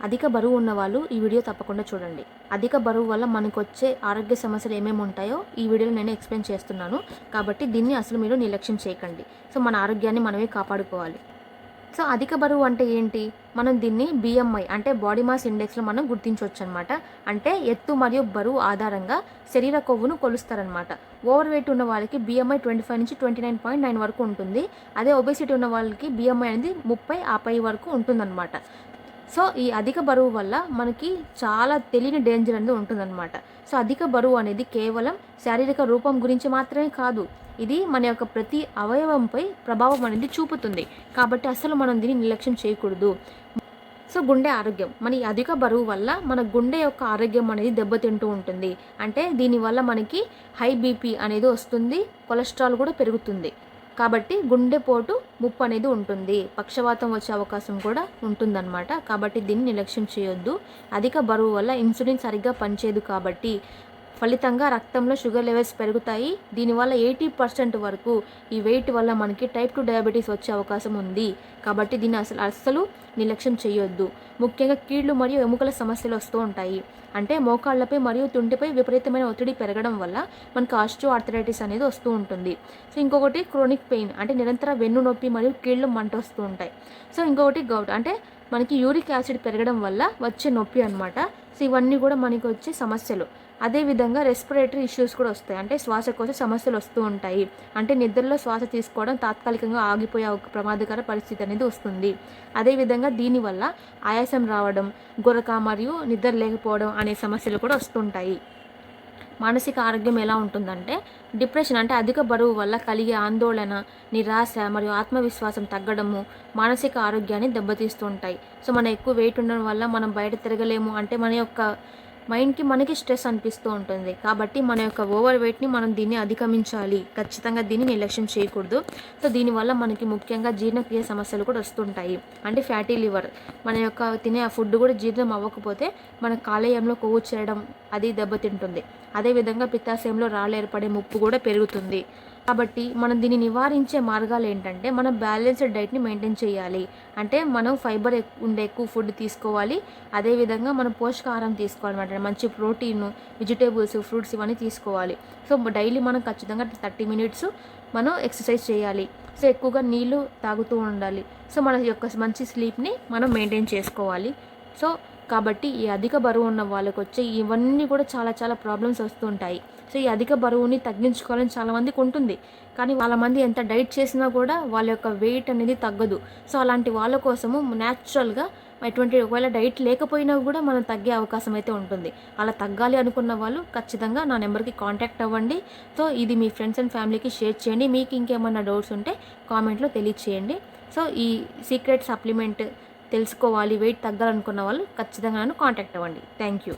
అధిక బరువు ఉన్నవాళ్ళు ఈ వీడియో తప్పకుండా చూడండి. అధిక బరువు వల్ల మనకొచ్చే ఆరోగ్య సమస్యలు ఏమేమి ఉంటాయో ఈ వీడియోలో నేను ఎక్స్‌ప్లెయిన్ చేస్తున్నాను. కాబట్టి దీన్ని అసలు మీరు నిర్లక్ష్యం చేయకండి. సో, మన ఆరోగ్యాన్ని మనమే కాపాడుకోవాలి. సో, అధిక బరువు అంటే ఏంటి? మనం దీన్ని BMI అంటే బాడీ మాస్ ఇండెక్స్‌లో మనం గుర్తించొచ్చనమాట. అంటే ఎత్తు మరియు బరువు ఆధారంగా శరీర కొవ్వును కొలుస్తారనమాట. ఓవర్ వెయిట్ ఉన్న వాళ్ళకి BMI 25 నుంచి 29.9 వరకు ఉంటుంది. అదే ఒబెసిటీ ఉన్న వాళ్ళకి BMI అనేది 30 ఆ పై వరకు ఉంటుందనమాట. సో, ఈ అధిక బరువు వల్ల మనకి చాలా తెలియని డేంజర్ అనేది ఉంటుందన్నమాట. సో, అధిక బరువు అనేది కేవలం శారీరక రూపం గురించి మాత్రమే కాదు. ఇది మన యొక్క ప్రతి అవయవంపై ప్రభావం అనేది చూపుతుంది. కాబట్టి అస్సలు మనం దీన్ని నిర్లక్ష్యం చేయకూడదు. సో, గుండె ఆరోగ్యం. మన ఈ అధిక బరువు వల్ల మన గుండె యొక్క ఆరోగ్యం అనేది దెబ్బతింటూ ఉంటుంది. అంటే దీనివల్ల మనకి హై బీపీ అనేది వస్తుంది. కొలెస్ట్రాల్ కూడా పెరుగుతుంది. కాబట్టి గుండెపోటు ముప్పు అనేది ఉంటుంది. పక్షవాతం వచ్చే అవకాశం కూడా ఉంటుందన్నమాట. కాబట్టి దీన్ని నిర్లక్ష్యం చేయొద్దు. అధిక బరువు వల్ల ఇన్సులిన్ సరిగ్గా పనిచేయదు కాబట్టి ఫలితంగా రక్తంలో షుగర్ లెవెల్స్ పెరుగుతాయి. దీనివల్ల 80% వరకు ఈ వెయిట్ వల్ల మనకి టైప్ 2 డయాబెటీస్ వచ్చే అవకాశం ఉంది. కాబట్టి దీన్ని అస్సలు నిర్లక్ష్యం చేయొద్దు. ముఖ్యంగా కీళ్ళు మరియు ఎముకల సమస్యలు వస్తూ ఉంటాయి. అంటే మోకాళ్ళపై మరియు తుంటిపై విపరీతమైన ఒత్తిడి పెరగడం వల్ల మనకు ఆస్టియో ఆర్థరైటిస్ అనేది వస్తూ ఉంటుంది. సో, ఇంకొకటి క్రోనిక్ పెయిన్ అంటే నిరంతర వెన్ను నొప్పి మరియు కీళ్ళు మంట వస్తూ ఉంటాయి. సో, ఇంకొకటి గౌట్ అంటే మనకి యూరిక్ యాసిడ్ పెరగడం వల్ల వచ్చే నొప్పి అనమాట. సో, ఇవన్నీ కూడా మనకి వచ్చే సమస్యలు. అదేవిధంగా రెస్పిరేటరీ ఇష్యూస్ కూడా వస్తాయి. అంటే శ్వాసకోశ సమస్యలు వస్తూ ఉంటాయి. అంటే నిద్రలో శ్వాస తీసుకోవడం తాత్కాలికంగా ఆగిపోయే ఒక ప్రమాదకర పరిస్థితి అనేది వస్తుంది. అదేవిధంగా దీనివల్ల ఆయాసం రావడం, గురక మరియు నిద్ర లేకపోవడం అనే సమస్యలు కూడా వస్తుంటాయి. మానసిక ఆరోగ్యం ఎలా ఉంటుందంటే డిప్రెషన్ అంటే అధిక బరువు వల్ల కలిగే ఆందోళన, నిరాశ మరియు ఆత్మవిశ్వాసం తగ్గడము మానసిక ఆరోగ్యాన్ని దెబ్బతీస్తూ ఉంటాయి. సో, మనం ఎక్కువ వెయిట్ ఉండడం వల్ల మనం బయట తిరగలేము. అంటే మన యొక్క మైండ్కి మనకి స్ట్రెస్ అనిపిస్తూ ఉంటుంది. కాబట్టి మన యొక్క ఓవర్ వెయిట్ని మనం దీన్ని అధిగమించాలి. ఖచ్చితంగా దీన్ని నిర్లక్ష్యం చేయకూడదు. సో, దీనివల్ల మనకి ముఖ్యంగా జీర్ణక్రియ సమస్యలు కూడా వస్తుంటాయి. అంటే ఫ్యాటీ లివర్ మన యొక్క తినే ఆ ఫుడ్ కూడా జీర్ణం అవ్వకపోతే మన కాలేయంలో కొవ్వు చేరడం అది దెబ్బతింటుంది. అదేవిధంగా పిత్తాశయంలో రాళ్ళు ఏర్పడే ముప్పు కూడా పెరుగుతుంది. కాబట్టి మనం దీన్ని నివారించే మార్గాలు ఏంటంటే మనం బ్యాలెన్స్డ్ డైట్ని మెయింటైన్ చేయాలి. అంటే మనం ఫైబర్ ఉండే ఎక్కువ ఫుడ్ తీసుకోవాలి. అదేవిధంగా మనం పోషకాహారం తీసుకోవాలన్నమాట. మంచి ప్రోటీన్, వెజిటేబుల్స్, ఫ్రూట్స్ ఇవన్నీ తీసుకోవాలి. సో, డైలీ మనం ఖచ్చితంగా 30 మినిట్స్ మనం ఎక్సర్సైజ్ చేయాలి. సో, ఎక్కువగా నీళ్ళు తాగుతూ ఉండాలి. సో, మన యొక్క మంచి స్లీప్ని మనం మెయింటైన్ చేసుకోవాలి. సో, కాబట్టి ఈ అధిక బరువు ఉన్న వాళ్ళకి వచ్చే ఇవన్నీ కూడా చాలా చాలా ప్రాబ్లమ్స్ వస్తూ ఉంటాయి. సో, ఈ అధిక బరువుని తగ్గించుకోవాలని చాలామందికి ఉంటుంది. కానీ వాళ్ళమంది ఎంత డైట్ చేసినా కూడా వాళ్ళ యొక్క వెయిట్ అనేది తగ్గదు. సో, అలాంటి వాళ్ళ కోసము న్యాచురల్గా ఒకవేళ డైట్ లేకపోయినా కూడా మనం తగ్గే అవకాశం అయితే ఉంటుంది. అలా తగ్గాలి అనుకున్న వాళ్ళు ఖచ్చితంగా నా నెంబర్కి కాంటాక్ట్ అవ్వండి. సో, ఇది మీ ఫ్రెండ్స్ అండ్ ఫ్యామిలీకి షేర్ చేయండి. మీకు ఇంకేమన్నా డౌట్స్ ఉంటే కామెంట్లో తెలియచేయండి. సో, ఈ సీక్రెట్ సప్లిమెంట్ తెలుసుకోవాలి, వెయిట్ తగ్గాలనుకున్న వాళ్ళు ఖచ్చితంగా నన్ను కాంటాక్ట్ అవ్వండి. Thank you.